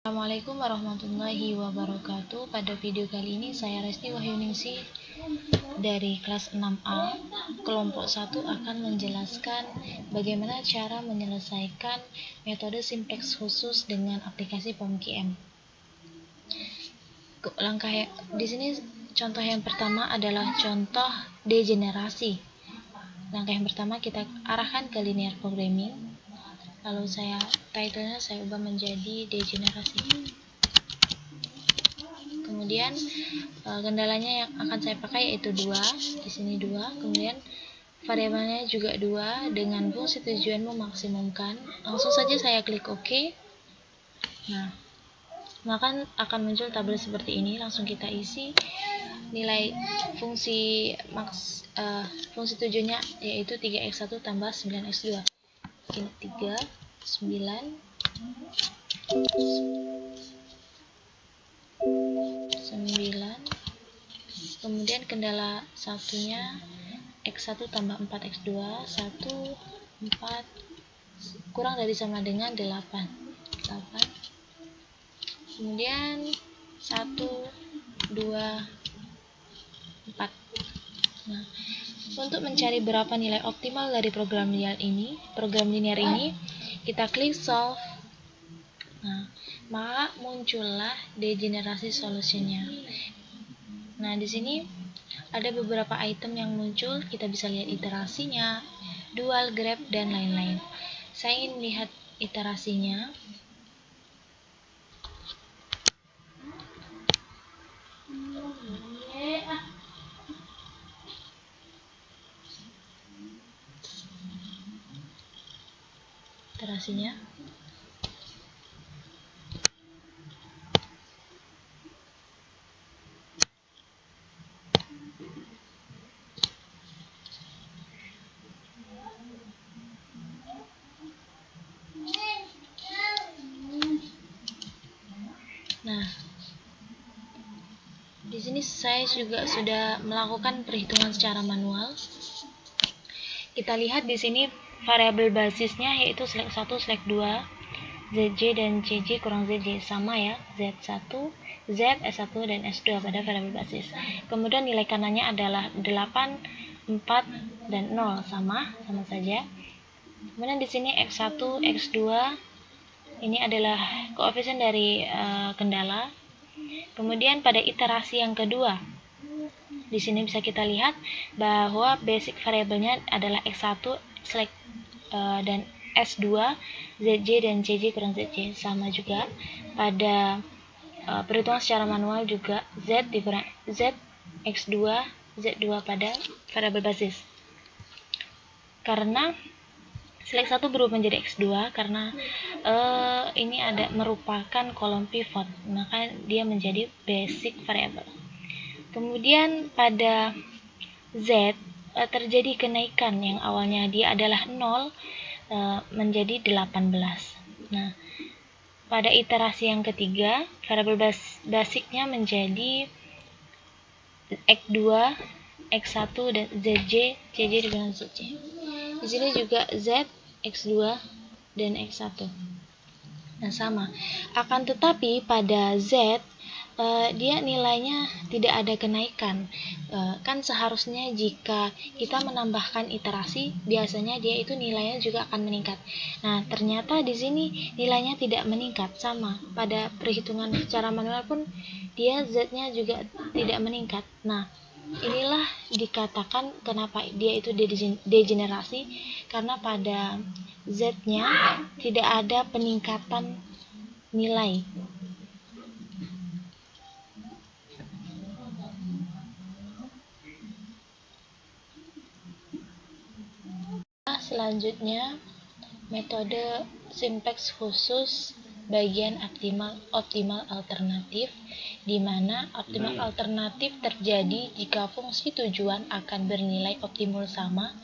Assalamualaikum warahmatullahi wabarakatuh. Pada video kali ini saya Resti Wahyuningsih dari kelas 6A kelompok 1 akan menjelaskan bagaimana cara menyelesaikan metode simplex khusus dengan aplikasi POMQM. Di sini contoh yang pertama adalah contoh degenerasi. Langkah yang pertama kita arahkan ke linear programming. Lalu titlenya saya ubah menjadi degenerasi. Kemudian kendalanya yang akan saya pakai yaitu 2, di sini 2. Kemudian variabelnya juga 2 dengan fungsi tujuan memaksimumkan. Langsung saja saya klik OK. Nah, maka akan muncul tabel seperti ini. Langsung kita isi nilai fungsi tujuannya yaitu 3x1 tambah 9x2. Ini 3, 9, 9. Kemudian kendala satunya x1 tambah 4x2, 1, 4, kurang dari sama dengan 8. Kemudian 1, 2, 4. Nah, untuk mencari berapa nilai optimal dari program linear ini, kita klik solve. Nah, maka muncullah degenerasi solusinya. Nah, di sini ada beberapa item yang muncul. Kita bisa lihat iterasinya, dual, grab, dan lain-lain. Saya ingin lihat iterasinya. Nah, di sini saya juga sudah melakukan perhitungan secara manual. Kita lihat di sini variabel basisnya yaitu select 1, select 2, ZJ dan CJ kurang ZJ sama ya, Z1, Z, S1 dan S2 pada variabel basis. Kemudian nilai kanannya adalah 8, 4 dan 0 sama saja. Kemudian di sini X1, X2 ini adalah koefisien dari kendala. Kemudian pada iterasi yang kedua, di sini bisa kita lihat bahwa basic variabelnya adalah X1 select dan S2, ZJ dan CJ kurang ZJ sama juga. Pada perhitungan secara manual juga Z dikurang Z X2, Z2 pada variabel basis. Karena select 1 berubah menjadi X2 karena ini merupakan kolom pivot, maka dia menjadi basic variable. Kemudian pada Z terjadi kenaikan yang awalnya dia adalah 0 menjadi 18. Nah, pada iterasi yang ketiga, variabel basicnya menjadi X2, X1 dan ZJ, CJ dengan ZJ. Di sini juga Z, X2 dan X1. Nah, sama. Akan tetapi pada Z dia nilainya tidak ada kenaikan. Kan seharusnya jika kita menambahkan iterasi, biasanya dia itu nilainya juga akan meningkat. Nah, ternyata di sini nilainya tidak meningkat, sama. Pada perhitungan secara manual pun dia Z-nya juga tidak meningkat. Nah, inilah dikatakan kenapa dia itu degenerasi, karena pada Z-nya tidak ada peningkatan nilai. Selanjutnya, metode simplex khusus bagian optimal alternatif, di mana optimal alternatif terjadi jika fungsi tujuan akan bernilai optimal sama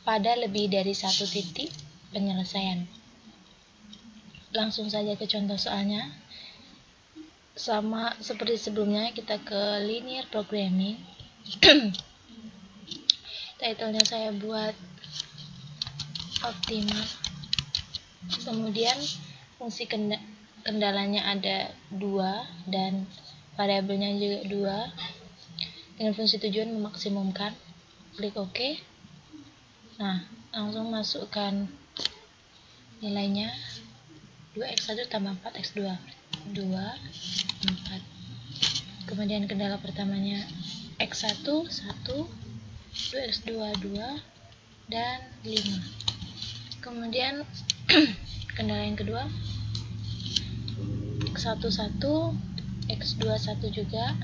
pada lebih dari satu titik penyelesaian. Langsung saja ke contoh soalnya. Sama seperti sebelumnya, kita ke linear programming. Titlenya saya buat optimal. Kemudian kendalanya ada 2 dan variabelnya juga 2 dengan fungsi tujuan memaksimumkan, klik OK. Nah, langsung masukkan nilainya 2x1 tambah 4x2 2, 4. Kemudian kendala pertamanya x1 1, 2x2 2, dan 5. Kemudian kendala yang kedua x1 1, x2 1 juga,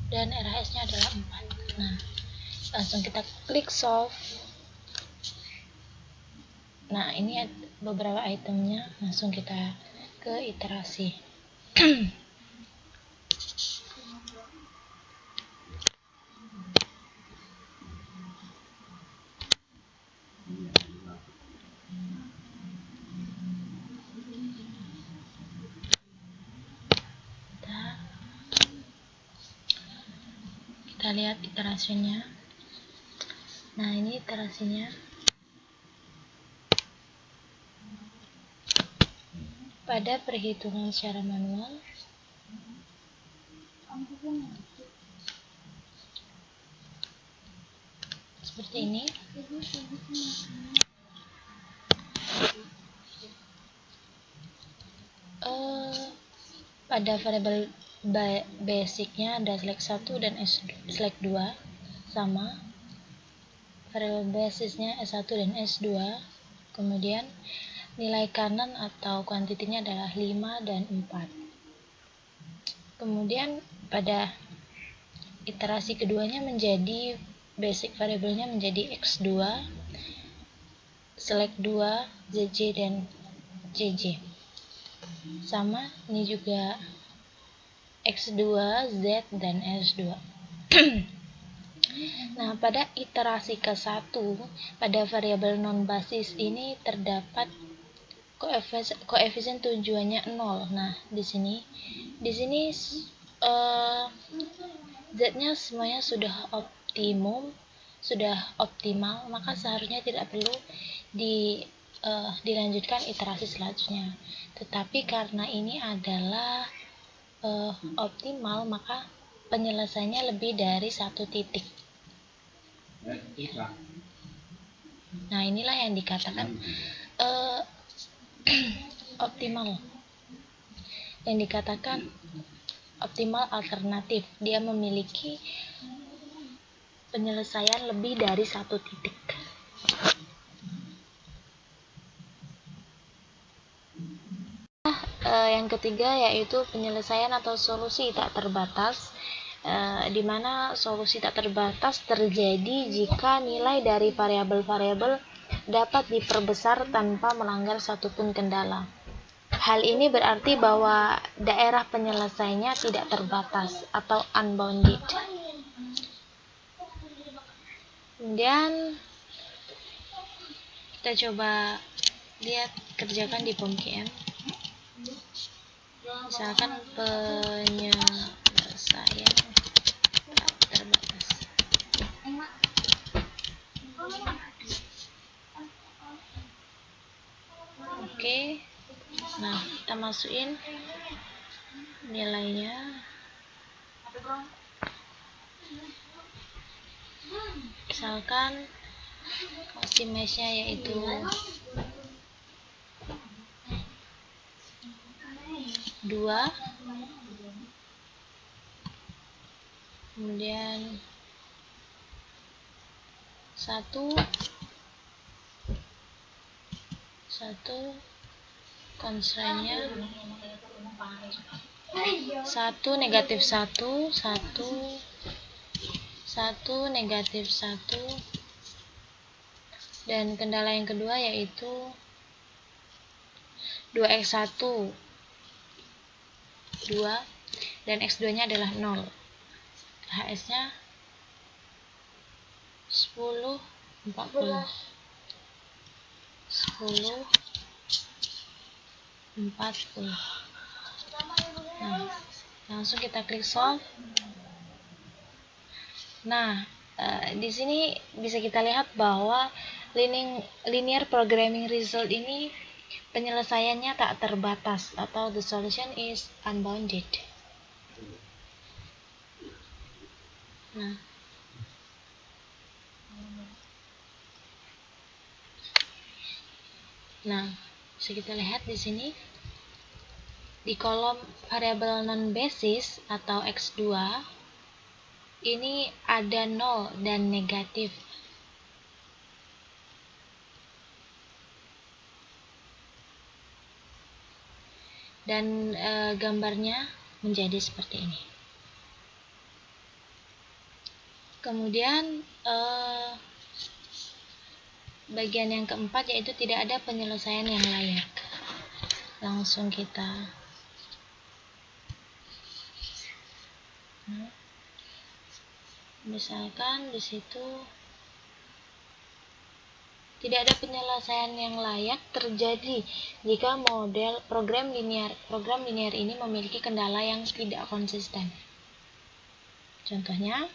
dan RHS nya adalah 4. Nah, langsung kita klik solve. Nah, ini beberapa itemnya, langsung kita ke iterasi. Kita lihat iterasinya. Nah, ini iterasinya. Pada perhitungan secara manual, seperti ini. Pada variabel basicnya ada select 1 dan select 2 sama. Variabel basisnya S1 dan S2. Kemudian nilai kanan atau kuantitinya adalah 5 dan 4. Kemudian pada iterasi keduanya menjadi basic variabelnya menjadi X2, select 2, JJ dan JJ. Sama, ini juga X2, Z dan S2. Nah, pada iterasi ke-1 pada variabel non basis ini terdapat koefisien tujuannya 0. Nah, di sini Z-nya semuanya sudah optimal, maka seharusnya tidak perlu dilanjutkan iterasi selanjutnya. Tetapi karena ini adalah optimal, maka penyelesaiannya lebih dari 1 titik. Nah, inilah yang dikatakan optimal. Yang dikatakan optimal alternatif, dia memiliki penyelesaian lebih dari 1 titik. Yang ketiga yaitu penyelesaian atau solusi tak terbatas, di mana solusi tak terbatas terjadi jika nilai dari variabel-variabel dapat diperbesar tanpa melanggar satupun kendala. Hal ini berarti bahwa daerah penyelesaiannya tidak terbatas atau unbounded. Kemudian kita coba lihat kerjakan di POMKM. Misalkan penyelesaian tak terbatas. Oke. Nah, kita masukin nilainya. Misalkan estimasinya yaitu 2, kemudian 1 constraint-nya 1 negatif 1 negatif 1, dan kendala yang kedua yaitu 2x1 2 dan x2 nya adalah 0. HS nya 10 40. Nah, langsung kita klik solve. Nah, di sini bisa kita lihat bahwa linear programming result ini penyelesaiannya tak terbatas atau the solution is unbounded. Nah, bisa kita lihat di sini di kolom variabel non basis atau X2 ini ada 0 dan negatif. Dan gambarnya menjadi seperti ini. Kemudian bagian yang keempat yaitu tidak ada penyelesaian yang layak. Langsung kita misalkan di situ tidak ada penyelesaian yang layak terjadi jika model program linear ini memiliki kendala yang tidak konsisten. Contohnya,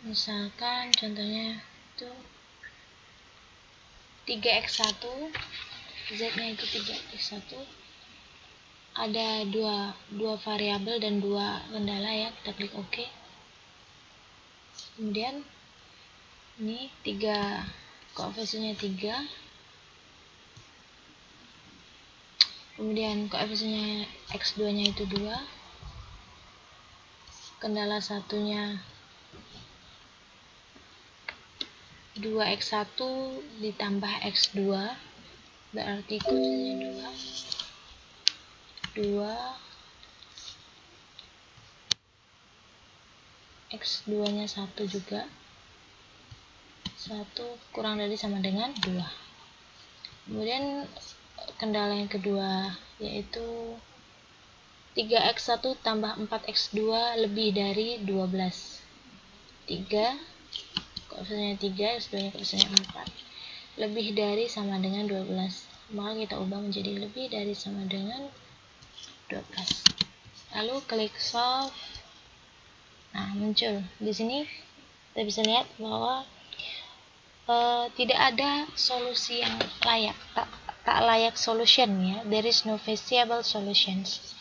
misalkan contohnya itu 3x1, z-nya itu 3x1, ada dua variabel dan dua kendala ya, kita klik OK. Kemudian ini koefisiennya 3, kemudian koefisiennya x2 nya itu 2, kendala satunya 2x1 ditambah x2 berarti koefisiennya 2 x2 nya 1 juga, 1 kurang dari sama dengan 2. Kemudian kendala yang kedua yaitu 3x1 tambah 4x2 lebih dari 12. 3 koefisiennya 3, x2 nya koefisiennya 4, lebih dari sama dengan 12. Maka kita ubah menjadi lebih dari sama dengan 12. Lalu klik solve. Nah, muncul di sini kita bisa lihat bahwa tidak ada solusi yang layak, tak layak solution ya. There is no feasible solutions.